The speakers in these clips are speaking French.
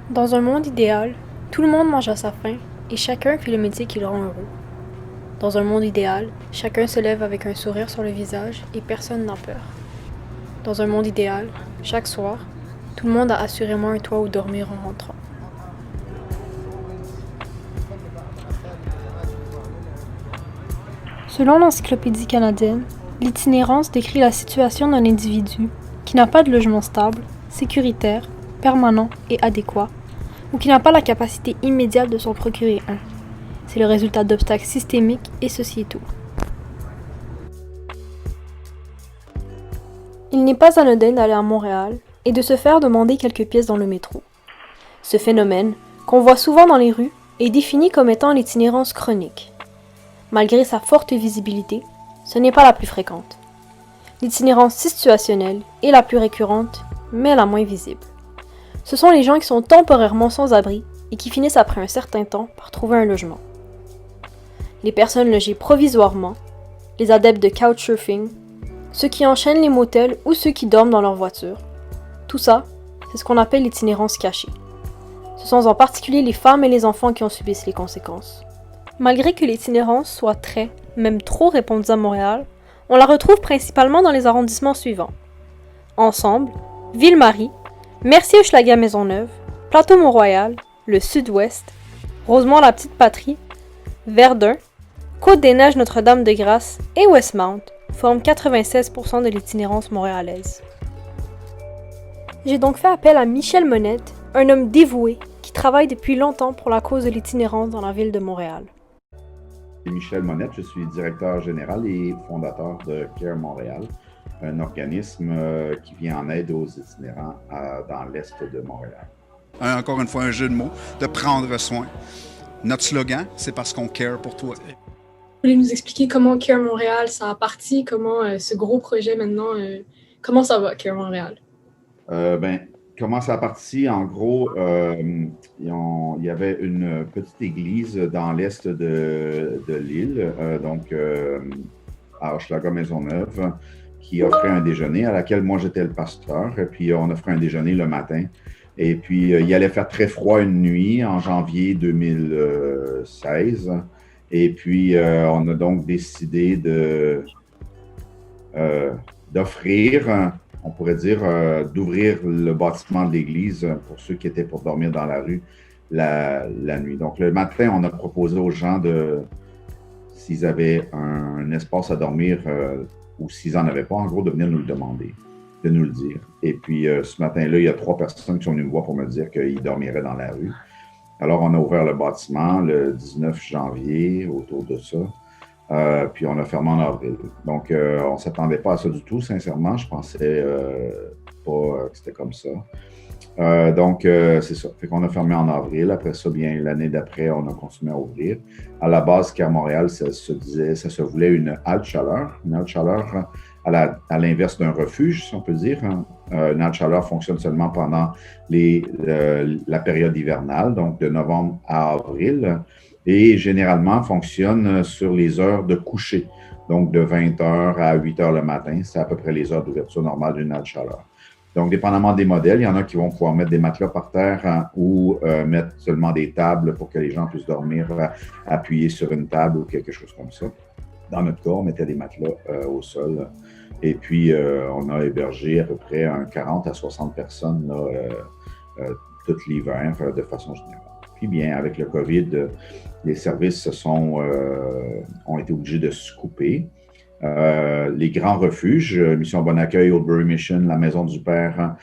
Dans un monde idéal, tout le monde mange à sa faim et chacun fait le métier qui le rend heureux. Dans un monde idéal, chacun se lève avec un sourire sur le visage et personne n'a peur. Dans un monde idéal, chaque soir, tout le monde a assurément un toit où dormir en rentrant. Selon l'Encyclopédie canadienne, l'itinérance décrit la situation d'un individu qui n'a pas de logement stable, sécuritaire, permanent et adéquat, ou qui n'a pas la capacité immédiate de s'en procurer un. C'est le résultat d'obstacles systémiques et sociétaux. Il n'est pas anodin d'aller à Montréal et de se faire demander quelques pièces dans le métro. Ce phénomène, qu'on voit souvent dans les rues, est défini comme étant l'itinérance chronique. Malgré sa forte visibilité, ce n'est pas la plus fréquente. L'itinérance situationnelle est la plus récurrente, mais la moins visible. Ce sont les gens qui sont temporairement sans abri et qui finissent après un certain temps par trouver un logement. Les personnes logées provisoirement, les adeptes de couchsurfing, ceux qui enchaînent les motels ou ceux qui dorment dans leur voiture. Tout ça, c'est ce qu'on appelle l'itinérance cachée. Ce sont en particulier les femmes et les enfants qui en subissent les conséquences. Malgré que l'itinérance soit très, même trop répandue à Montréal, on la retrouve principalement dans les arrondissements suivants. Ensemble, Ville-Marie, Mercier-Hochelaga-Maisonneuve, Plateau-Mont-Royal, le Sud-Ouest, Rosemont-la-Petite-Patrie, Verdun, Côte-des-Neiges Notre-Dame-de-Grâce et Westmount forment 96% de l'itinérance montréalaise. J'ai donc fait appel à Michel Monette, un homme dévoué qui travaille depuis longtemps pour la cause de l'itinérance dans la ville de Montréal. Michel Monette, je suis directeur général et fondateur de Care Montréal, un organisme qui vient en aide aux itinérants dans l'Est de Montréal. Encore une fois, un jeu de mots, de prendre soin. Notre slogan, c'est parce qu'on care pour toi. Vous voulez nous expliquer comment Care Montréal, ça a parti, comment ce gros projet maintenant, comment ça va, Care Montréal? Comment ça a parti? En gros, il y avait une petite église dans l'est de l'île, à Hochelaga-Maisonneuve, qui offrait un déjeuner à laquelle moi j'étais le pasteur. Et puis on offrait un déjeuner le matin. Et puis il allait faire très froid une nuit en janvier 2016. Et puis on a donc décidé d'offrir, on pourrait dire, d'ouvrir le bâtiment de l'église pour ceux qui étaient pour dormir dans la rue la nuit. Donc, le matin, on a proposé aux gens s'ils avaient un espace à dormir ou s'ils n'en avaient pas, en gros, de venir nous le demander, de nous le dire. Et puis, ce matin-là, il y a 3 personnes qui sont venues me voir pour me dire qu'ils dormiraient dans la rue. Alors, on a ouvert le bâtiment le 19 janvier, autour de ça. Puis on a fermé en avril. Donc, on ne s'attendait pas à ça du tout, sincèrement. Je pensais pas que c'était comme ça. C'est ça. Fait qu'on a fermé en avril. Après ça, bien, l'année d'après, on a continué à ouvrir. À la base, Care Montréal, ça se voulait une halte chaleur. Une halte chaleur à l'inverse d'un refuge, si on peut dire. Une halte chaleur fonctionne seulement pendant la période hivernale, donc de novembre à avril. Et généralement fonctionne sur les heures de coucher, donc de 20h à 8h le matin. C'est à peu près les heures d'ouverture normale d'une halte chaleur. Donc, dépendamment des modèles, il y en a qui vont pouvoir mettre des matelas par terre ou mettre seulement des tables pour que les gens puissent dormir appuyés sur une table ou quelque chose comme ça. Dans notre cas, on mettait des matelas au sol. Et puis, on a hébergé à peu près 40 à 60 personnes là, tout l'hiver de façon générale. Puis bien, avec le COVID, les services ont été obligés de se couper. Les grands refuges, Mission Bon Accueil, Oldbury Mission, la Maison du Père,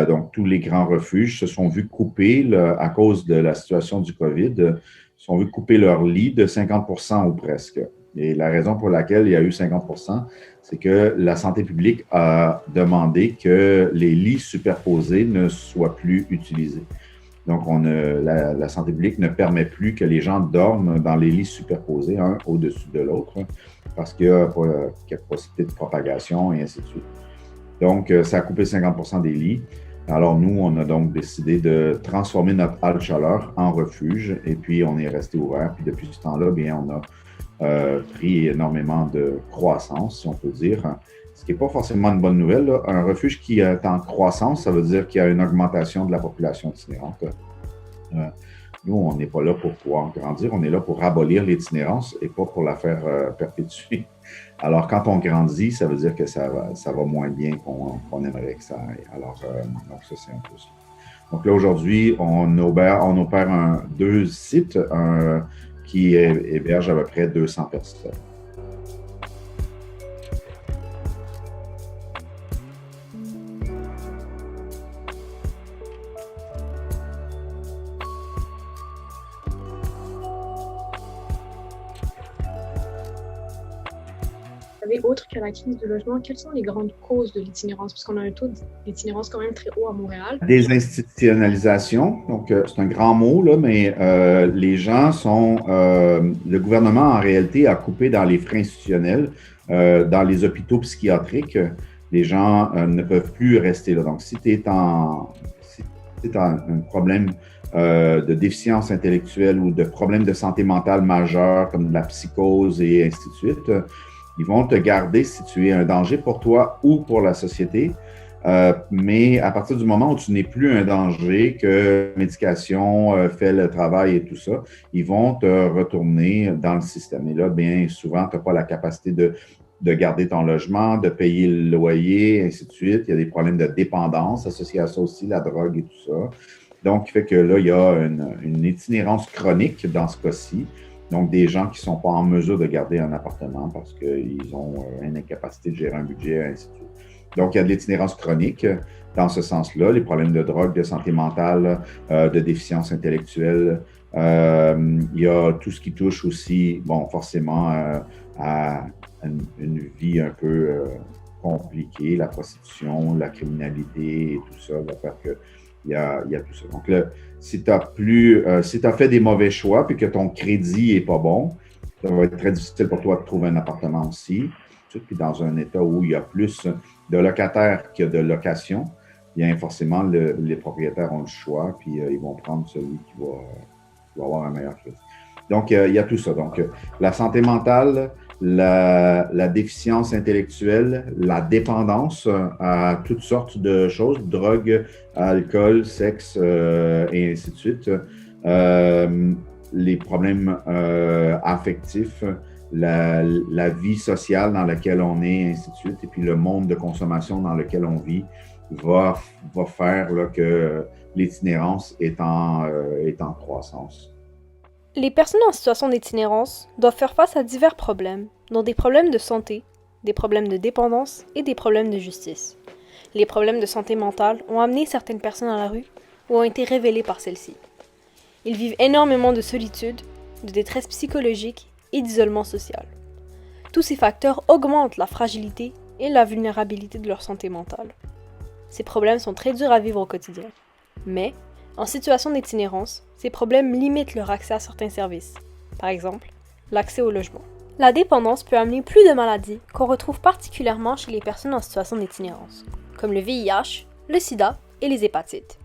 donc tous les grands refuges se sont vus couper à cause de la situation du COVID, se sont vus couper leur lit de 50% ou presque. Et la raison pour laquelle il y a eu 50%, c'est que la santé publique a demandé que les lits superposés ne soient plus utilisés. Donc, la santé publique ne permet plus que les gens dorment dans les lits superposés, un au-dessus de l'autre, parce qu'il y a possibilité de propagation et ainsi de suite. Donc, ça a coupé 50% des lits. Alors, nous, on a donc décidé de transformer notre halte chaleur en refuge et puis on est resté ouvert. Puis depuis ce temps-là, bien, on a pris énormément de croissance, si on peut dire. Ce qui n'est pas forcément une bonne nouvelle, là. Un refuge qui est en croissance, ça veut dire qu'il y a une augmentation de la population itinérante. Nous, on n'est pas là pour pouvoir grandir, on est là pour abolir l'itinérance et pas pour la faire perpétuer. Alors, quand on grandit, ça veut dire que ça va moins bien qu'on aimerait que ça aille. Alors, donc ça, c'est un peu ça. Donc là, aujourd'hui, on opère deux sites qui hébergent à peu près 200 personnes. Autre que la crise du logement, quelles sont les grandes causes de l'itinérance? Parce qu'on a un taux d'itinérance quand même très haut à Montréal. Désinstitutionnalisation, donc c'est un grand mot, là, mais les gens le gouvernement, en réalité, a coupé dans les frais institutionnels, dans les hôpitaux psychiatriques. Les gens ne peuvent plus rester là. Donc, si tu es un problème de déficience intellectuelle ou de problèmes de santé mentale majeurs, comme de la psychose et ainsi de suite, ils vont te garder si tu es un danger pour toi ou pour la société. Mais à partir du moment où tu n'es plus un danger, que la médication fait le travail et tout ça, ils vont te retourner dans le système. Et là, bien souvent, tu n'as pas la capacité de garder ton logement, de payer le loyer, ainsi de suite. Il y a des problèmes de dépendance associés à ça aussi, la drogue et tout ça. Donc, il fait que là, il y a une itinérance chronique dans ce cas-ci. Donc, des gens qui ne sont pas en mesure de garder un appartement parce qu'ils ont une incapacité de gérer un budget, ainsi de suite. Donc, il y a de l'itinérance chronique dans ce sens-là, les problèmes de drogue, de santé mentale, de déficience intellectuelle. Il y a tout ce qui touche aussi, bon, forcément, à une vie un peu compliquée, la prostitution, la criminalité et tout ça, va faire que il y a tout ça. Donc là, si tu as fait des mauvais choix puis que ton crédit n'est pas bon, ça va être très difficile pour toi de trouver un appartement aussi. Puis dans un état où il y a plus de locataires qu'il y a de locations, bien forcément, les propriétaires ont le choix, puis ils vont prendre celui qui va avoir un meilleur crédit. Donc, il y a tout ça. Donc, la santé mentale, la déficience intellectuelle, la dépendance à toutes sortes de choses, drogue, alcool, sexe et ainsi de suite, les problèmes affectifs, la vie sociale dans laquelle on est, ainsi de suite, et puis le monde de consommation dans lequel on vit va faire là, que l'itinérance est en croissance. Les personnes en situation d'itinérance doivent faire face à divers problèmes, dont des problèmes de santé, des problèmes de dépendance et des problèmes de justice. Les problèmes de santé mentale ont amené certaines personnes à la rue ou ont été révélés par celles-ci. Ils vivent énormément de solitude, de détresse psychologique et d'isolement social. Tous ces facteurs augmentent la fragilité et la vulnérabilité de leur santé mentale. Ces problèmes sont très durs à vivre au quotidien. Mais, en situation d'itinérance, ces problèmes limitent leur accès à certains services. Par exemple, l'accès au logement. La dépendance peut amener plus de maladies qu'on retrouve particulièrement chez les personnes en situation d'itinérance, comme le VIH, le sida et les hépatites.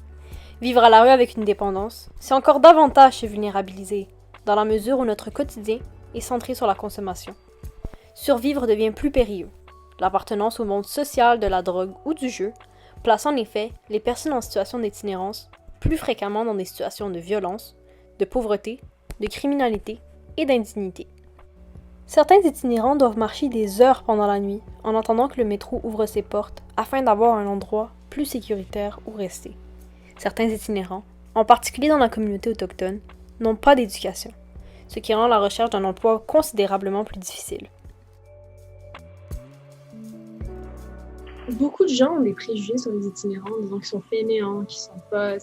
Vivre à la rue avec une dépendance, c'est encore davantage se vulnérabiliser, dans la mesure où notre quotidien est centré sur la consommation. Survivre devient plus périlleux. L'appartenance au monde social de la drogue ou du jeu place en effet les personnes en situation d'itinérance plus fréquemment dans des situations de violence, de pauvreté, de criminalité et d'indignité. Certains itinérants doivent marcher des heures pendant la nuit en attendant que le métro ouvre ses portes afin d'avoir un endroit plus sécuritaire où rester. Certains itinérants, en particulier dans la communauté autochtone, n'ont pas d'éducation, ce qui rend la recherche d'un emploi considérablement plus difficile. Beaucoup de gens ont des préjugés sur les itinérants, disant qu'ils sont fainéants, qu'ils sont pas,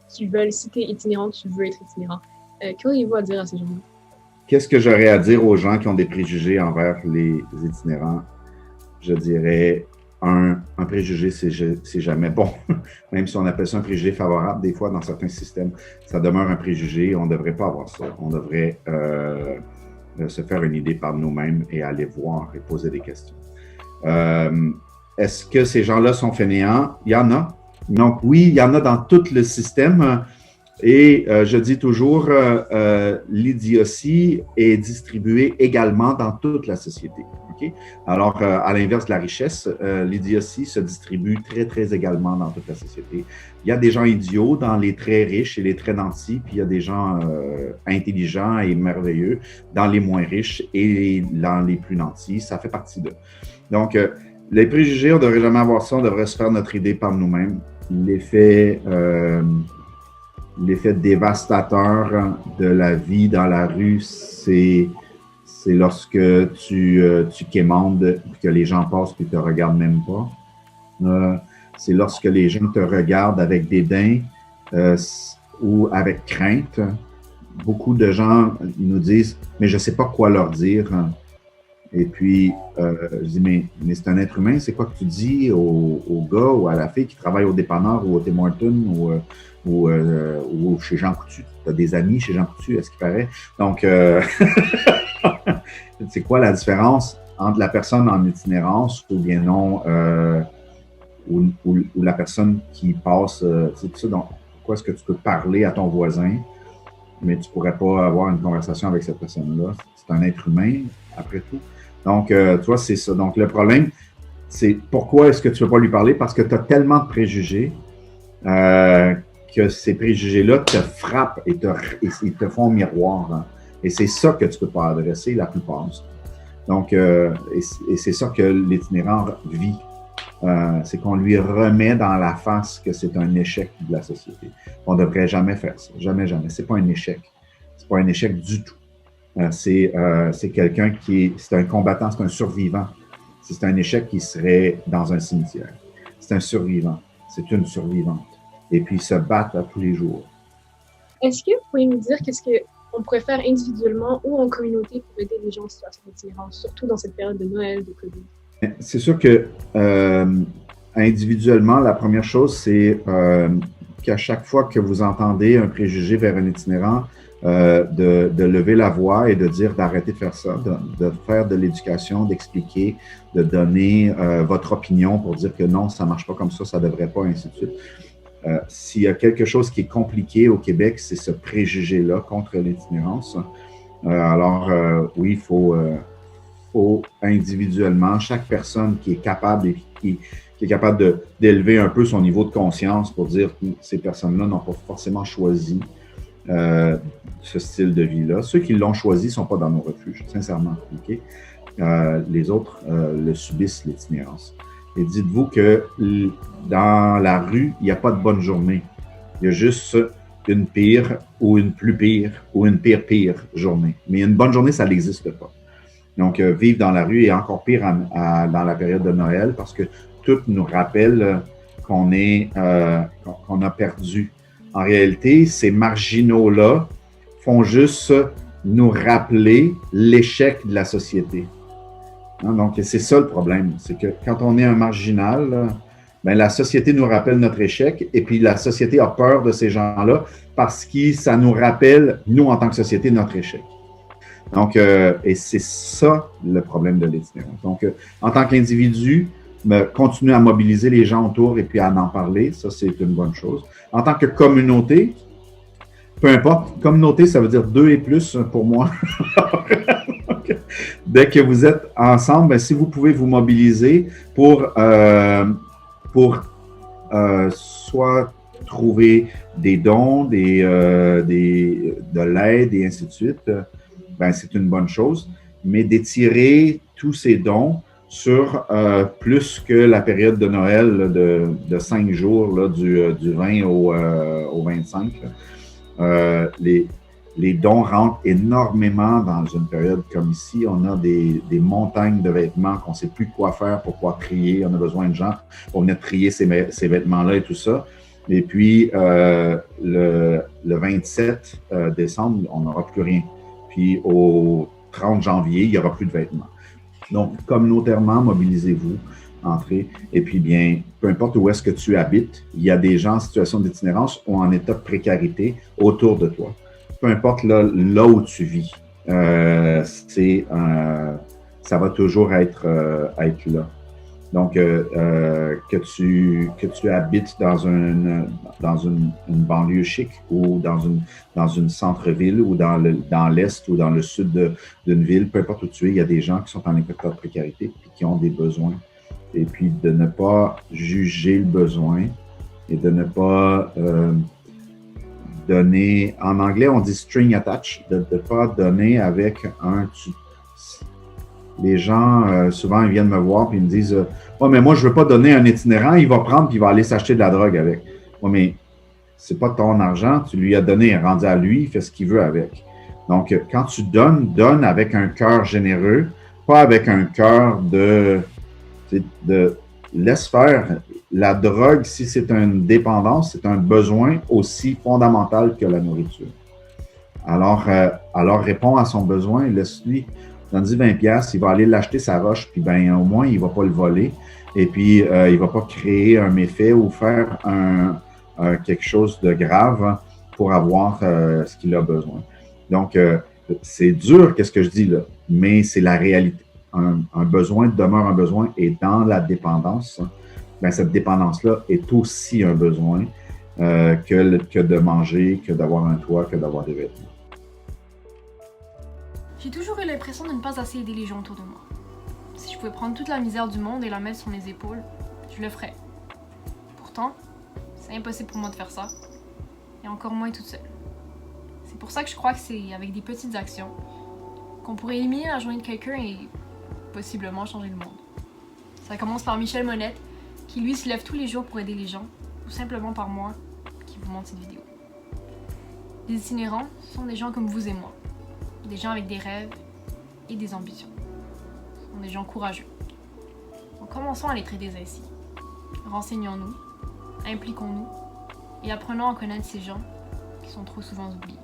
qui veulent, si tu es itinérant, tu veux être itinérant. Qu'auriez-vous à dire à ces gens-là? Qu'est-ce que j'aurais à dire aux gens qui ont des préjugés envers les itinérants? Je dirais, un préjugé, c'est jamais bon. Même si on appelle ça un préjugé favorable, des fois, dans certains systèmes, ça demeure un préjugé. On ne devrait pas avoir ça. On devrait se faire une idée par nous-mêmes et aller voir et poser des questions. Est-ce que ces gens-là sont fainéants? Il y en a. Donc oui, il y en a dans tout le système. Et je dis toujours, l'idiotie est distribuée également dans toute la société. Okay? Alors, à l'inverse de la richesse, l'idiotie se distribue très, très également dans toute la société. Il y a des gens idiots dans les très riches et les très nantis, puis il y a des gens intelligents et merveilleux dans les moins riches et dans les plus nantis. Ça fait partie d'eux. Donc, les préjugés, on ne devrait jamais avoir ça, on devrait se faire notre idée par nous-mêmes. L'effet dévastateur de la vie dans la rue, c'est lorsque tu quémandes et que les gens passent et ne te regardent même pas. C'est lorsque les gens te regardent avec dédain ou avec crainte. Beaucoup de gens nous disent « mais je ne sais pas quoi leur dire ». Et puis, je dis, mais c'est un être humain, c'est quoi que tu dis au gars ou à la fille qui travaille au dépanneur ou au Tim Hortons ou chez Jean Coutu? Tu as des amis chez Jean Coutu, à ce qu'il paraît. Donc, c'est quoi la différence entre la personne en itinérance ou bien non, ou la personne qui passe, c'est tout ça. Donc, pourquoi est-ce que tu peux parler à ton voisin, mais tu ne pourrais pas avoir une conversation avec cette personne-là? C'est un être humain, après tout. Donc, tu vois, c'est ça. Donc, le problème, c'est pourquoi est-ce que tu ne veux pas lui parler? Parce que tu as tellement de préjugés que ces préjugés-là te frappent et te font miroir. Hein. Et c'est ça que tu ne peux pas adresser la plupart du temps. Donc, et c'est ça que l'itinérant vit. C'est qu'on lui remet dans la face que c'est un échec de la société. On ne devrait jamais faire ça. Jamais, jamais. C'est pas un échec. C'est pas un échec du tout. C'est quelqu'un c'est un combattant, c'est un survivant. C'est un échec qui serait dans un cimetière. C'est un survivant. C'est une survivante. Et puis, ils se battent à tous les jours. Est-ce que vous pouvez nous dire qu'est-ce qu'on pourrait faire individuellement ou en communauté pour aider les gens en situation d'itinérance, surtout dans cette période de Noël, de COVID? C'est sûr que individuellement, la première chose, c'est qu'à chaque fois que vous entendez un préjugé vers un itinérant, de lever la voix et de dire d'arrêter de faire ça, de faire de l'éducation, d'expliquer, de donner votre opinion pour dire que non, ça ne marche pas comme ça ne devrait pas, ainsi de suite. S'il y a quelque chose qui est compliqué au Québec, c'est ce préjugé-là contre l'itinérance. Oui, il faut individuellement, chaque personne qui est capable qui est capable d'élever un peu son niveau de conscience pour dire que ces personnes-là n'ont pas forcément choisi ce style de vie-là. Ceux qui l'ont choisi ne sont pas dans nos refuges, sincèrement. Okay? Les autres le subissent, l'itinérance. Et dites-vous que dans la rue, il n'y a pas de bonne journée. Il y a juste une pire ou une plus pire ou une pire journée. Mais une bonne journée, ça n'existe pas. Donc, vivre dans la rue est encore pire dans la période de Noël parce que tout nous rappelle qu'on a perdu. En réalité, ces marginaux-là font juste nous rappeler l'échec de la société. Hein, donc, c'est ça le problème. C'est que quand on est un marginal, la société nous rappelle notre échec et puis la société a peur de ces gens-là parce que ça nous rappelle, nous, en tant que société, notre échec. Donc, et c'est ça le problème de l'itinérance. Donc, en tant qu'individu, continuer à mobiliser les gens autour et puis à en parler, ça, c'est une bonne chose. En tant que communauté, peu importe, communauté, ça veut dire 2 et plus pour moi. Dès que vous êtes ensemble, si vous pouvez vous mobiliser pour soit trouver des dons, de l'aide et ainsi de suite, c'est une bonne chose. Mais d'étirer tous ces dons sur plus que la période de Noël de 5 jours, là, du 20 au 25. Les dons rentrent énormément dans une période comme ici. On a des montagnes de vêtements qu'on ne sait plus quoi faire pour pouvoir trier. On a besoin de gens pour venir trier ces vêtements-là et tout ça. Et puis, le 27 décembre, on n'aura plus rien. Puis, au 30 janvier, il n'y aura plus de vêtements. Donc, communautairement, mobilisez-vous, entrez. Et puis, bien, peu importe où est-ce que tu habites, il y a des gens en situation d'itinérance ou en état de précarité autour de toi. Peu importe là où tu vis, ça va toujours être là. Donc, que tu habites dans une banlieue chic ou dans une centre-ville ou dans l'est ou dans le sud d'une ville, peu importe où tu es, il y a des gens qui sont en état de précarité et qui ont des besoins. Et puis, de ne pas juger le besoin et de ne pas donner, en anglais, on dit string attach, de ne pas donner avec les gens, souvent, ils viennent me voir et ils me disent oh, mais moi, je ne veux pas donner un itinérant, il va prendre puis il va aller s'acheter de la drogue avec. Oh, mais c'est pas ton argent, tu lui as donné, rendu à lui, il fait ce qu'il veut avec. Donc, quand tu donnes, donne avec un cœur généreux, pas avec un cœur de laisse faire. La drogue, si c'est une dépendance, c'est un besoin aussi fondamental que la nourriture. Alors réponds à son besoin, laisse-lui, donne-lui 20$, il va aller l'acheter sa roche, puis ben au moins, il ne va pas le voler, et puis il ne va pas créer un méfait ou faire quelque chose de grave pour avoir ce qu'il a besoin. Donc, c'est dur, qu'est-ce que je dis là, mais c'est la réalité. Un besoin demeure un besoin, et dans la dépendance, ben, cette dépendance-là est aussi un besoin que de manger, que d'avoir un toit, que d'avoir des vêtements. J'ai toujours eu l'impression de ne pas assez aider les gens autour de moi. Si je pouvais prendre toute la misère du monde et la mettre sur mes épaules, je le ferais. Pourtant, c'est impossible pour moi de faire ça, et encore moins toute seule. C'est pour ça que je crois que c'est avec des petites actions qu'on pourrait éliminer la journée de quelqu'un et possiblement changer le monde. Ça commence par Michel Monette, qui lui se lève tous les jours pour aider les gens, ou simplement par moi, qui vous montre cette vidéo. Les itinérants sont des gens comme vous et moi. Des gens avec des rêves et des ambitions. Ce sont des gens courageux. Donc commençons à les traiter ainsi. Renseignons-nous, impliquons-nous et apprenons à connaître ces gens qui sont trop souvent oubliés.